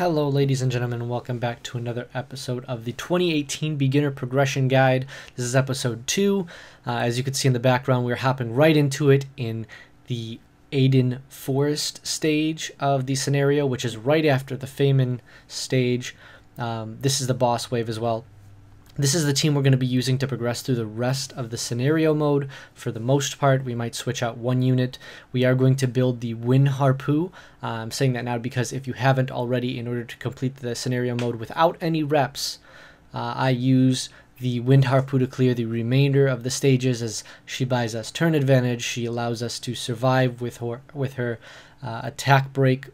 Hello ladies and gentlemen, welcome back to another episode of the 2018 Beginner Progression Guide. This is episode 2. As you can see in the background, we're hopping right into it in the Aiden Forest stage of the scenario, which is right after the Feynman stage. This is the boss wave as well. This is the team we're going to be using to progress through the rest of the scenario mode. For the most part, we might switch out one unit. We are going to build the Wind Harpoo. I'm saying that now because if you haven't already, in order to complete the scenario mode without any reps, I use the Wind Harpoo to clear the remainder of the stages, as she buys us turn advantage. She allows us to survive with her attack break,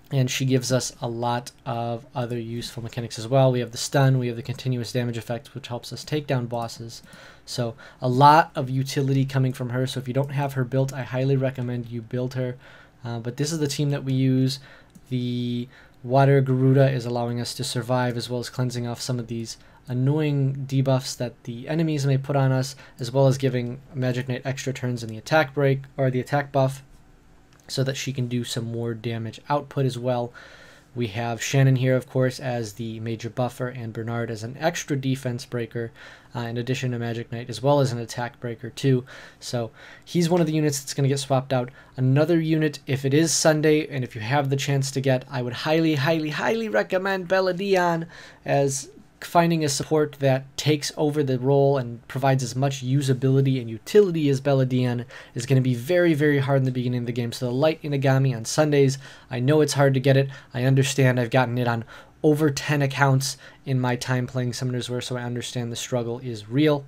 and she gives us a lot of other useful mechanics as well. We have the stun, we have the continuous damage effect, which helps us take down bosses. So a lot of utility coming from her. So if you don't have her built, I highly recommend you build her. But this is the team that we use. The Water Garuda is allowing us to survive, as well as cleansing off some of these annoying debuffs that the enemies may put on us, as well as giving Magic Knight extra turns in the attack break, or the attack buff, so that she can do some more damage output as well. We have Shannon here, of course, as the major buffer, and Bernard as an extra defense breaker, in addition to Magic Knight, as well as an attack breaker too. So he's one of the units that's going to get swapped out. Another unit, if it is Sunday, and if you have the chance to get, I would highly recommend Bella Dion, as finding a support that takes over the role and provides as much usability and utility as Bella Dion is going to be very hard in the beginning of the game. So the light Inagami on Sundays, I know it's hard to get it. I understand. I've gotten it on over 10 accounts in my time playing Summoners War, so I understand the struggle is real.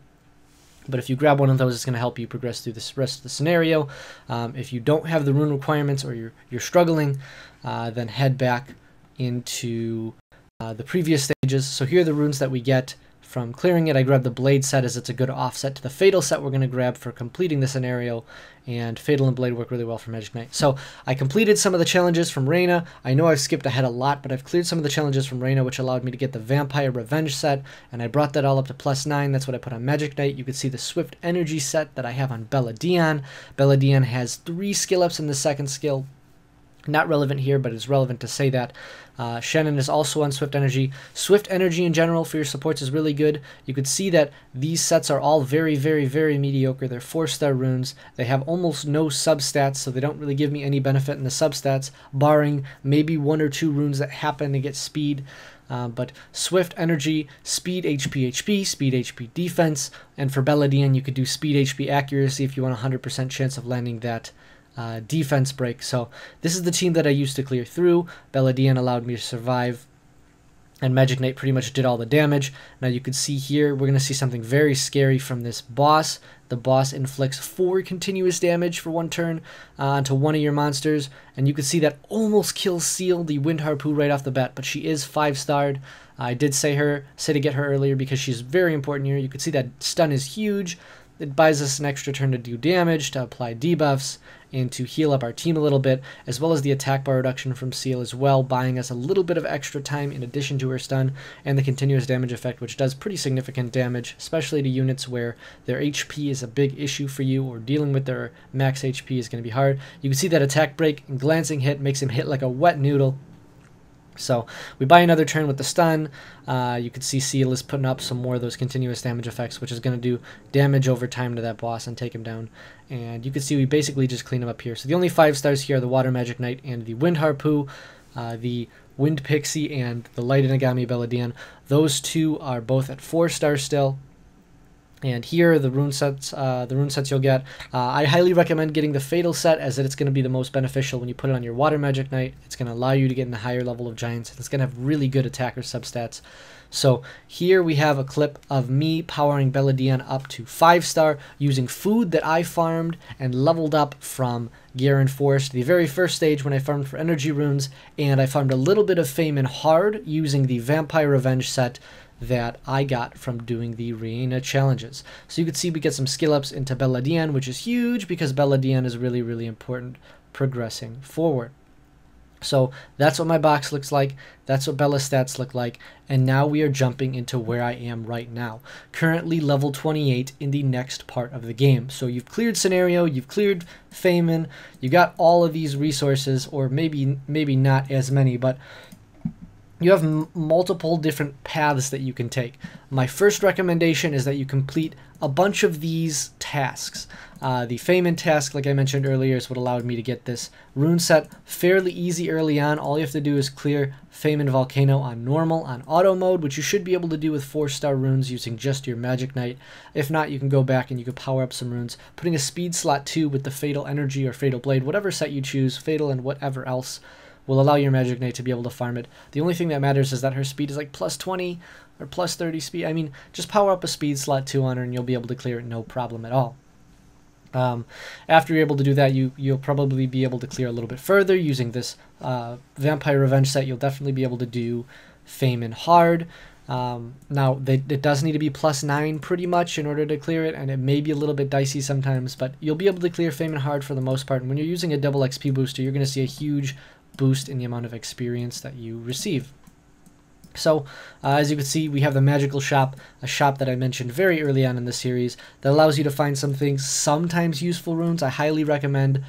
But if you grab one of those, it's going to help you progress through this rest of the scenario. If you don't have the rune requirements, or you're struggling, then head back into the previous stages. So here are the runes that we get from clearing it. I grabbed the Blade set, as it's a good offset to the Fatal set we're going to grab for completing the scenario, and Fatal and Blade work really well for Magic Knight. So I completed some of the challenges from Rune. I know I've skipped ahead a lot, but I've cleared some of the challenges from Rune, which allowed me to get the Vampire Revenge set, and I brought that all up to +9. That's what I put on Magic Knight. You can see the Swift Energy set that I have on Bella Dion. Bella Dion has 3 skill ups in the second skill. Not relevant here, but it's relevant to say that. Shannon is also on Swift Energy. Swift Energy in general for your supports is really good. You could see that these sets are all very mediocre. They're 4-star runes. They have almost no substats, so they don't really give me any benefit in the substats, barring maybe 1 or 2 runes that happen to get speed. But Swift Energy, Speed HP, Speed HP Defense, and for Bella Dion you could do Speed HP Accuracy if you want a 100% chance of landing that defense break. So this is the team that I used to clear through. Bella Dion allowed me to survive, and Magic Knight pretty much did all the damage. Now you can see here, we're going to see something very scary from this boss. The boss inflicts 4 continuous damage for 1 turn onto one of your monsters, and you can see that almost kills Seal, the Wind Harpoo, right off the bat, but she is 5-starred. I did say to get her earlier because she's very important here. You can see that stun is huge. It buys us an extra turn to do damage, to apply debuffs, and to heal up our team a little bit, as well as the attack bar reduction from Seal as well, buying us a little bit of extra time in addition to her stun, and the continuous damage effect, which does pretty significant damage, especially to units where their HP is a big issue for you, or dealing with their max HP is going to be hard. You can see that attack break and glancing hit makes him hit like a wet noodle. So we buy another turn with the stun. You can see Seal is putting up some more of those continuous damage effects, which is going to do damage over time to that boss and take him down. And you can see we basically just clean him up here. So the only 5 stars here are the Water Magic Knight and the Wind Harpoo, the Wind Pixie, and the Light Inagami Bella Dion. Those 2 are both at 4 stars still. And here are the rune sets you'll get. I highly recommend getting the Fatal set, as it's going to be the most beneficial when you put it on your Water Magic Knight. It's going to allow you to get in the higher level of giants. It's going to have really good attacker substats. So here we have a clip of me powering Bella Dion up to 5-star using food that I farmed and leveled up from Garen Forest, the very first stage when I farmed for energy runes, and I farmed a little bit of Feynman hard using the Vampire Revenge set that I got from doing the Rune challenges. So you can see we get some skill ups into Bella Dion, which is huge because Bella Dion is really important progressing forward. So that's what my box looks like. That's what Bella's stats look like. And now we are jumping into where I am right now. Currently level 28 in the next part of the game. So you've cleared Scenario, you've cleared Feynman, you got all of these resources, or maybe not as many, but you have multiple different paths that you can take. My first recommendation is that you complete a bunch of these tasks. The Feynman task, like I mentioned earlier, is what allowed me to get this rune set fairly easy early on. All you have to do is clear Feynman Volcano on normal, on auto mode, which you should be able to do with 4-star runes using just your Magic Knight. If not, you can go back and you can power up some runes. Putting a speed slot 2 with the Fatal Energy or Fatal Blade, whatever set you choose, Fatal and whatever else, will allow your Magic Knight to be able to farm it. The only thing that matters is that her speed is like plus 20 or plus 30 speed. I mean, just power up a speed slot 2 on her and you'll be able to clear it no problem at all. After you're able to do that, you'll probably be able to clear a little bit further using this Vampire Revenge set. You'll definitely be able to do Feynman hard. Now, it does need to be plus 9 pretty much in order to clear it, and it may be a little bit dicey sometimes, but you'll be able to clear Feynman hard for the most part. And when you're using a double XP booster, you're going to see a huge boost in the amount of experience that you receive. So, as you can see, we have the Magical Shop, a shop that I mentioned very early on in the series that allows you to find some things, sometimes useful runes. I highly recommend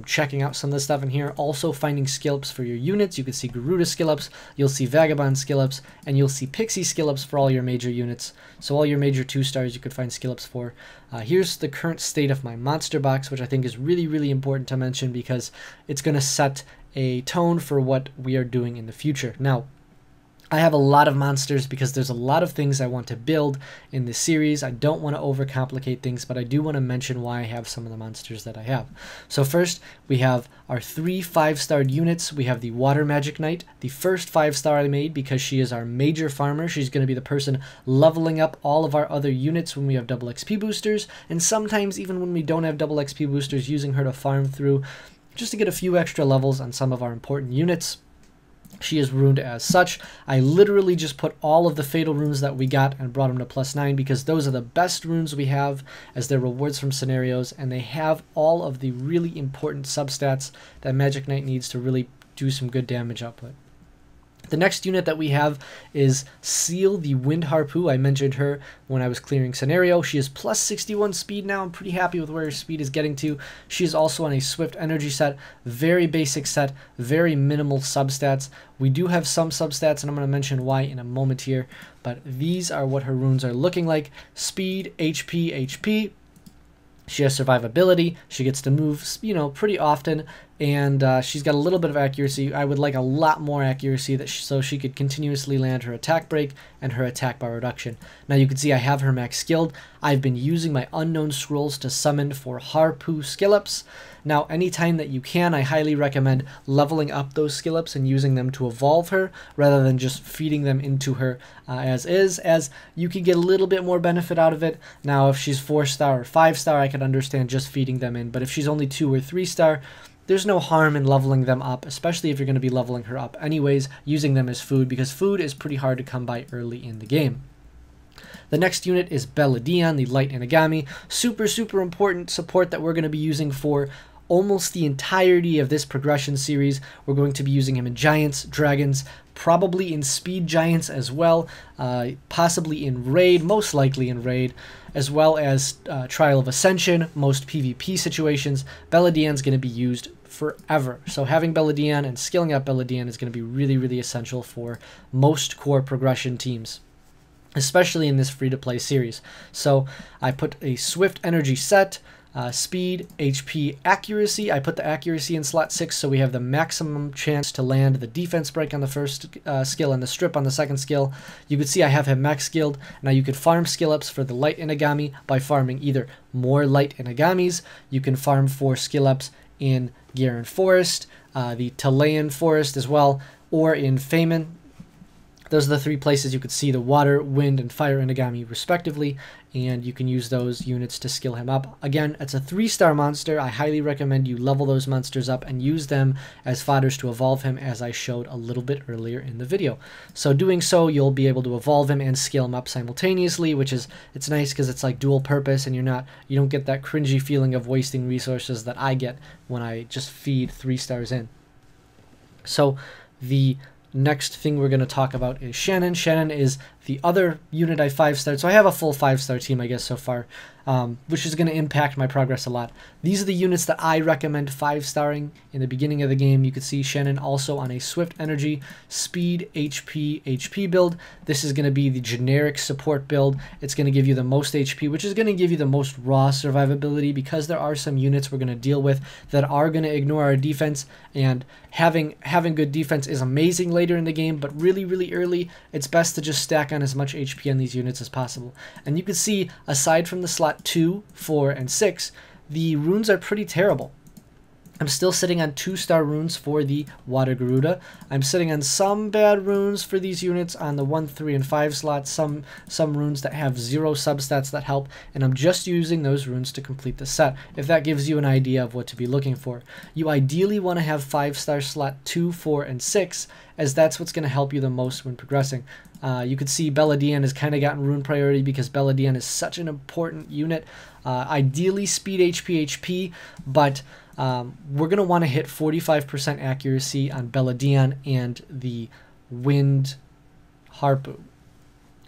checking out some of the stuff in here. Also finding skill ups for your units. You can see Garuda skill ups, you'll see Vagabond skill ups, and you'll see Pixie skill ups for all your major units. So all your major 2-stars you could find skill ups for. Here's the current state of my monster box, which I think is really, really important to mention because it's going to set a tone for what we are doing in the future. Now, I have a lot of monsters because there's a lot of things I want to build in this series. I don't want to overcomplicate things, but I do want to mention why I have some of the monsters that I have. So first, we have our 3 5-starred units. We have the Water Magic Knight, the first 5-star I made because she is our major farmer. She's going to be the person leveling up all of our other units when we have double XP boosters, and sometimes even when we don't have double XP boosters, using her to farm through just to get a few extra levels on some of our important units. She is runed as such. I literally just put all of the fatal runes that we got and brought them to plus 9 because those are the best runes we have as their rewards from scenarios, and they have all of the really important substats that Magic Knight needs to really do some good damage output. The next unit that we have is Seal the Wind Harpoo. I mentioned her when I was clearing scenario. She is plus 61 speed now. I'm pretty happy with where her speed is getting to. She is also on a Swift Energy set. Very basic set, very minimal substats. We do have some substats, and I'm going to mention why in a moment here, but these are what her runes are looking like. Speed, HP, HP. She has survivability. She gets to move, pretty often, and she's got a little bit of accuracy. I would like a lot more accuracy so she could continuously land her attack break and her attack bar reduction. Now you can see I have her max skilled. I've been using my unknown scrolls to summon for Harpoo skill ups. Now, anytime that you can, I highly recommend leveling up those skill ups and using them to evolve her rather than just feeding them into her as is, as you could get a little bit more benefit out of it. Now, if she's 4-star or 5-star, I could understand just feeding them in, but if she's only 2 or 3-star, there's no harm in leveling them up, especially if you're going to be leveling her up anyways, using them as food, because food is pretty hard to come by early in the game. The next unit is Belladine, the Light Inagami. Super, super important support that we're going to be using for almost the entirety of this progression series. We're going to be using him in Giants, Dragons, probably in Speed Giants as well, possibly in Raid, most likely in Raid, as well as Trial of Ascension, most PvP situations. Belladine's going to be used forever. So having Belladine and skilling up Belladine is going to be really, really essential for most core progression teams, especially in this free-to-play series. So I put a Swift Energy set, speed, HP, accuracy. I put the accuracy in slot 6 so we have the maximum chance to land the defense break on the first skill and the strip on the second skill. You can see I have him max skilled. Now you could farm skill ups for the Light Inagami by farming either more Light Inagamis. You can farm for skill ups in Garen Forest, the Talayan Forest as well, or in Feynman. Those are the 3 places you could see the Water, Wind, and Fire Inagami respectively, and you can use those units to skill him up. Again, it's a 3-star monster. I highly recommend you level those monsters up and use them as fodders to evolve him, as I showed a little bit earlier in the video. So doing so, you'll be able to evolve him and scale him up simultaneously, which is, it's nice because it's like dual purpose, and you don't get that cringy feeling of wasting resources that I get when I just feed 3 stars in. So the next thing we're going to talk about is Shannon. Shannon is the other unit I 5-starred. So I have a full 5-star team, I guess, so far, which is going to impact my progress a lot. These are the units that I recommend 5-starring in the beginning of the game. You could see Shannon also on a Swift Energy, Speed, HP build. This is going to be the generic support build. It's going to give you the most HP, which is going to give you the most raw survivability, because there are some units we're going to deal with that are going to ignore our defense, and having good defense is amazing later in the game, but really early, it's best to just stack on as much HP on these units as possible. And you can see, aside from the slot 2, 4, and 6, the runes are pretty terrible. I'm still sitting on 2-star runes for the Water Garuda. I'm sitting on some bad runes for these units on the 1, 3, and 5 slots, some runes that have 0 substats that help, and I'm just using those runes to complete the set, if that gives you an idea of what to be looking for. You ideally want to have 5-star slot 2, 4, and 6, as that's what's going to help you the most when progressing. You could see Belladine has kind of gotten rune priority because Belladine is such an important unit. Ideally speed HP, but we're going to want to hit 45% accuracy on Belladine and the Wind Harpu.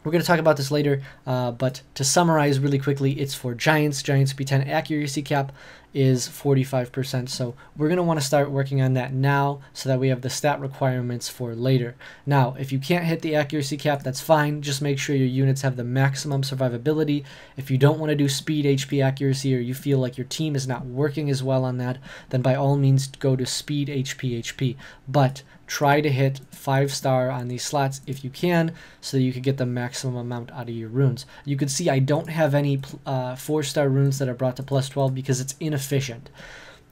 We're going to talk about this later, but to summarize really quickly, it's for Giants. Giants B10 accuracy cap is 45%, so we're going to want to start working on that now so that we have the stat requirements for later. Now, if you can't hit the accuracy cap, that's fine. Just make sure your units have the maximum survivability. If you don't want to do speed, HP, accuracy, or you feel like your team is not working as well on that, then by all means go to speed, HP. But try to hit 5-star on these slots if you can, so that you can get the maximum amount out of your runes. You can see I don't have any 4-star runes that are brought to plus 12 because it's inefficient.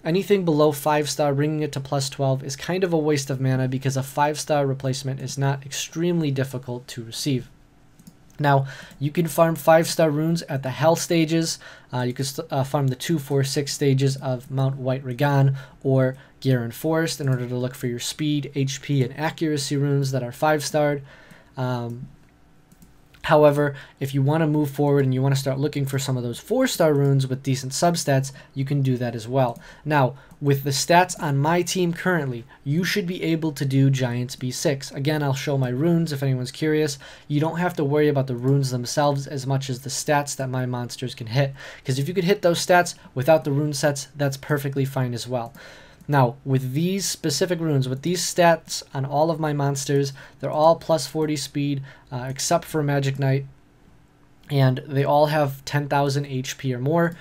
Anything below 5-star, bringing it to plus 12 is kind of a waste of mana, because a 5-star replacement is not extremely difficult to receive. Now, you can farm 5-star runes at the Hell stages. You can farm the 2, 4, 6 stages of Mount White Regan or Garen Forest in order to look for your speed, HP, and accuracy runes that are 5-starred. However, if you want to move forward and you want to start looking for some of those 4-star runes with decent substats, you can do that as well. Now, with the stats on my team currently, you should be able to do Giants B6. Again, I'll show my runes if anyone's curious. You don't have to worry about the runes themselves as much as the stats that my monsters can hit, because if you could hit those stats without the rune sets, that's perfectly fine as well. Now, with these specific runes, with these stats on all of my monsters, they're all plus 40 speed, except for Magic Knight, and they all have 10,000 HP or more.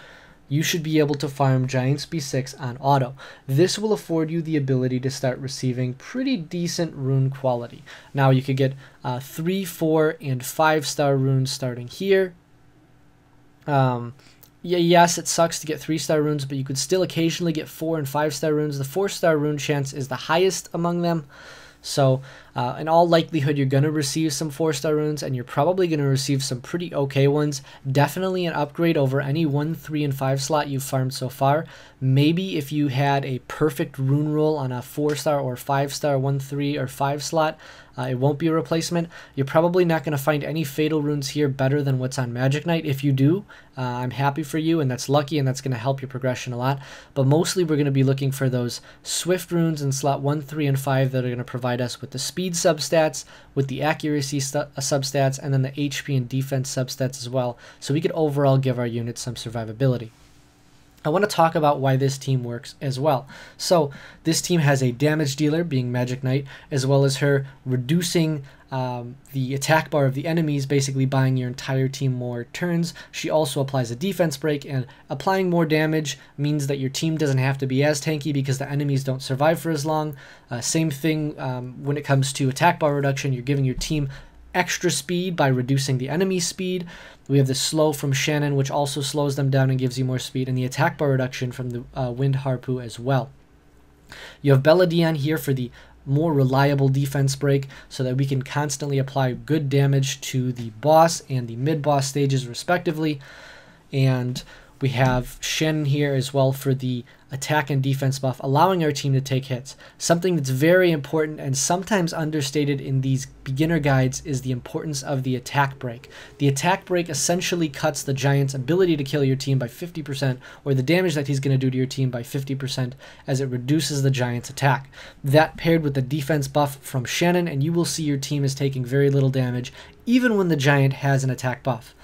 You should be able to farm Giants B6 on auto. This will afford you the ability to start receiving pretty decent rune quality. Now, you could get 3, 4, and 5-star runes starting here. Yes, it sucks to get 3-star runes, but you could still occasionally get 4 and 5-star runes. The 4-star rune chance is the highest among them. So, in all likelihood, you're going to receive some 4-star runes, and you're probably going to receive some pretty okay ones. Definitely an upgrade over any 1, 3, and 5 slot you've farmed so far. Maybe if you had a perfect rune roll on a 4-star or 5-star 1, 3, or 5 slot, it won't be a replacement. You're probably not going to find any fatal runes here better than what's on Magic Knight. If you do, I'm happy for you, and that's lucky, and that's going to help your progression a lot. But mostly we're going to be looking for those Swift runes in slot 1, 3, and 5 that are going to provide us with the speed substats, with the accuracy substats, and then the HP and defense substats as well, so we could overall give our units some survivability. I want to talk about why this team works as well. So this team has a damage dealer, being Magic Knight, as well as her reducing the attack bar of the enemies, basically buying your entire team more turns. She also applies a defense break, and applying more damage means that your team doesn't have to be as tanky because the enemies don't survive for as long. Same thing when it comes to attack bar reduction. You're giving your team extra speed by reducing the enemy speed. We have the slow from Shannon, which also slows them down and gives you more speed, and the attack bar reduction from the Wind Harpu as well. You have Belladine here for the more reliable defense break, so that we can constantly apply good damage to the boss and the mid-boss stages respectively. And We have Shannon here as well for the attack and defense buff, allowing our team to take hits. Something that's very important and sometimes understated in these beginner guides is the importance of the attack break. The attack break essentially cuts the giant's ability to kill your team by 50%, or the damage that he's going to do to your team by 50%, as it reduces the giant's attack. That paired with the defense buff from Shannon, and you will see your team is taking very little damage, even when the giant has an attack buff.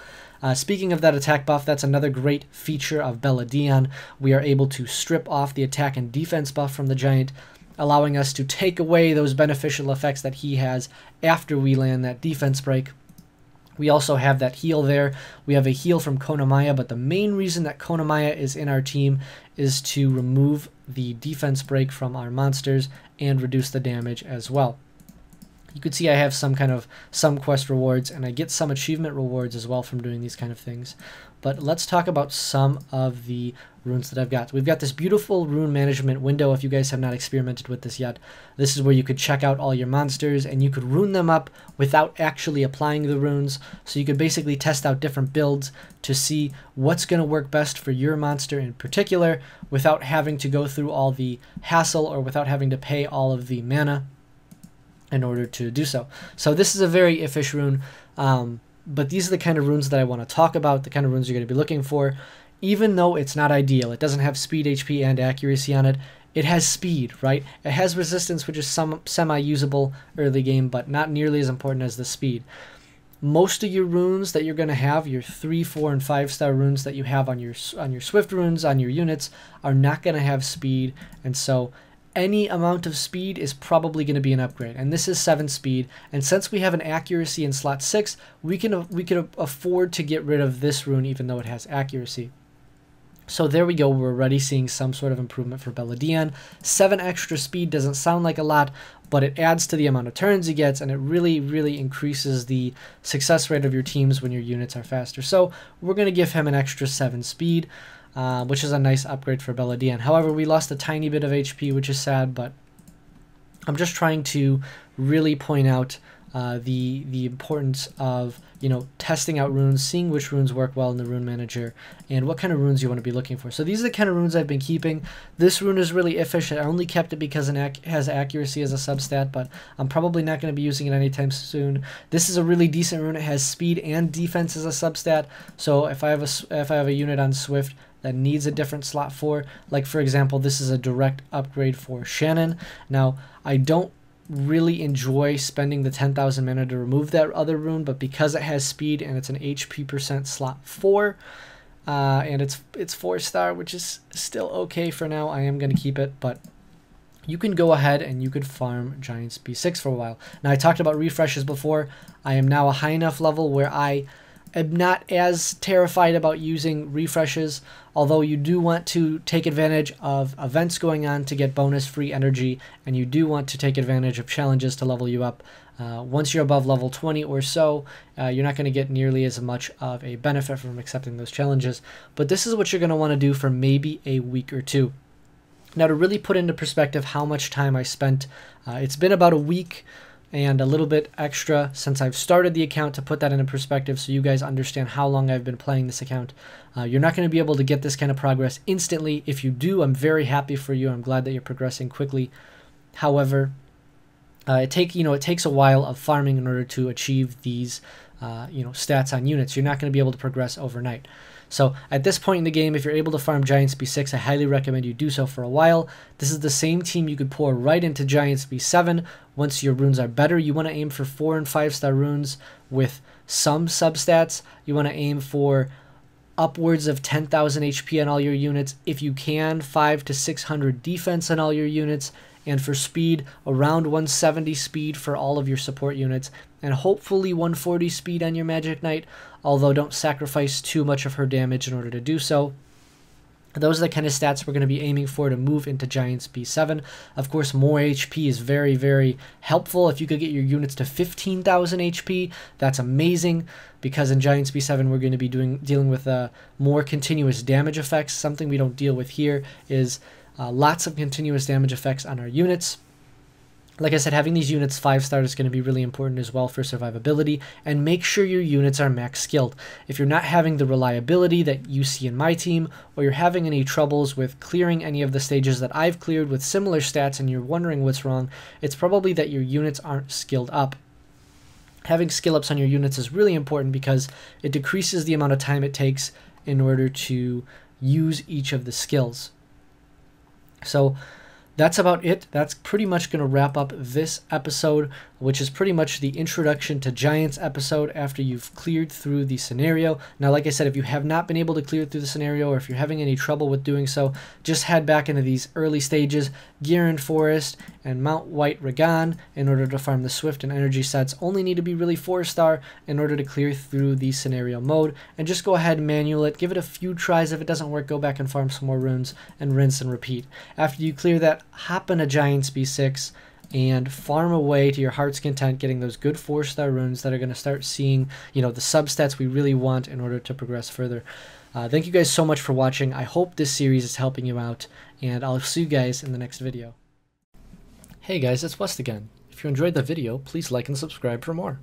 Speaking of that attack buff, that's another great feature of Bella Dion. We are able to strip off the attack and defense buff from the giant, allowing us to take away those beneficial effects that he has after we land that defense break. We also have that heal there. We have a heal from Konamaya, but the main reason that Konamaya is in our team is to remove the defense break from our monsters and reduce the damage as well. You can see I have some quest rewards, and I get some achievement rewards as well from doing these kind of things. But let's talk about some of the runes that I've got. We've got this beautiful rune management window. If you guys have not experimented with this yet, this is where you could check out all your monsters and you could rune them up without actually applying the runes. So you could basically test out different builds to see what's going to work best for your monster in particular without having to go through all the hassle or without having to pay all of the mana in order to do so. So this is a very iffish rune, but these are the kind of runes that I want to talk about, the kind of runes you're going to be looking for. Even though it's not ideal, it doesn't have speed, HP, and accuracy on it, it has speed, right? It has resistance, which is semi-usable early game, but not nearly as important as the speed. Most of your runes that you're going to have, your 3, 4, and 5-star runes that you have on your Swift runes, on your units, are not going to have speed, and so any amount of speed is probably going to be an upgrade, and this is 7 speed, and since we have an accuracy in slot 6, we can afford to get rid of this rune even though it has accuracy. So there we go, we're already seeing some sort of improvement for Bella Dion. 7 extra speed doesn't sound like a lot, but it adds to the amount of turns he gets, and it really, really increases the success rate of your teams when your units are faster. So we're going to give him an extra 7 speed. Which is a nice upgrade for Bella Dion. However, we lost a tiny bit of HP, which is sad, but I'm just trying to really point out the importance of, you know, testing out runes, seeing which runes work well in the rune manager, and what kind of runes you want to be looking for. So these are the kind of runes I've been keeping. This rune is really iffish. I only kept it because it has accuracy as a substat, but I'm probably not going to be using it anytime soon. This is a really decent rune. It has speed and defense as a substat. So if I have a unit on Swift that needs a different slot 4, like for example, this is a direct upgrade for Shannon. Now, I don't really enjoy spending the 10,000 mana to remove that other rune, but because it has speed and it's an HP percent slot 4, and it's 4-star, which is still okay for now, I am going to keep it, but you can go ahead and you could farm Giants B6 for a while. Now, I talked about refreshes before. I am now a high enough level where I am not as terrified about using refreshes, although you do want to take advantage of events going on to get bonus free energy, and you do want to take advantage of challenges to level you up. Once you're above level 20 or so, you're not going to get nearly as much of a benefit from accepting those challenges, but this is what you're going to want to do for maybe a week or two. Now, to really put into perspective how much time I spent, it's been about a week and a little bit extra since I've started the account, to put that into perspective so you guys understand how long I've been playing this account. You're not going to be able to get this kind of progress instantly. If you do, I'm very happy for you. I'm glad that you're progressing quickly. However, it takes a while of farming in order to achieve these stats on units. You're not going to be able to progress overnight. So at this point in the game, if you're able to farm Giants B6, I highly recommend you do so for a while. This is the same team you could pour right into Giants B7 once your runes are better. You want to aim for 4 and 5-star runes with some substats. You want to aim for upwards of 10,000 HP on all your units. If you can, 500 to 600 defense on all your units. And for speed, around 170 speed for all of your support units, and hopefully 140 speed on your Magic Knight, although don't sacrifice too much of her damage in order to do so. Those are the kind of stats we're going to be aiming for to move into Giants B7. Of course, more HP is very, very helpful. If you could get your units to 15,000 HP, that's amazing, because in Giants B7 we're going to be dealing with more continuous damage effects. Something we don't deal with here is lots of continuous damage effects on our units. Like I said, having these units 5-star is going to be really important as well for survivability, and make sure your units are max skilled. If you're not having the reliability that you see in my team, or you're having any troubles with clearing any of the stages that I've cleared with similar stats and you're wondering what's wrong, it's probably that your units aren't skilled up. Having skill ups on your units is really important because it decreases the amount of time it takes in order to use each of the skills. So that's about it. That's pretty much going to wrap up this episode, which is pretty much the introduction to Giants episode after you've cleared through the scenario. Now, like I said, if you have not been able to clear through the scenario, or if you're having any trouble with doing so, just head back into these early stages, Giran Forest and Mount White Regan, in order to farm the Swift and Energy sets. Only need to be really 4-star in order to clear through the scenario mode, and just go ahead and manual it. Give it a few tries. If it doesn't work, go back and farm some more runes and rinse and repeat. After you clear that, hop in a Giants B6 and farm away to your heart's content, getting those good 4-star runes that are going to start seeing, the substats we really want in order to progress further. Thank you guys so much for watching. I hope this series is helping you out, and I'll see you guys in the next video. Hey guys, it's West again. If you enjoyed the video, please like and subscribe for more.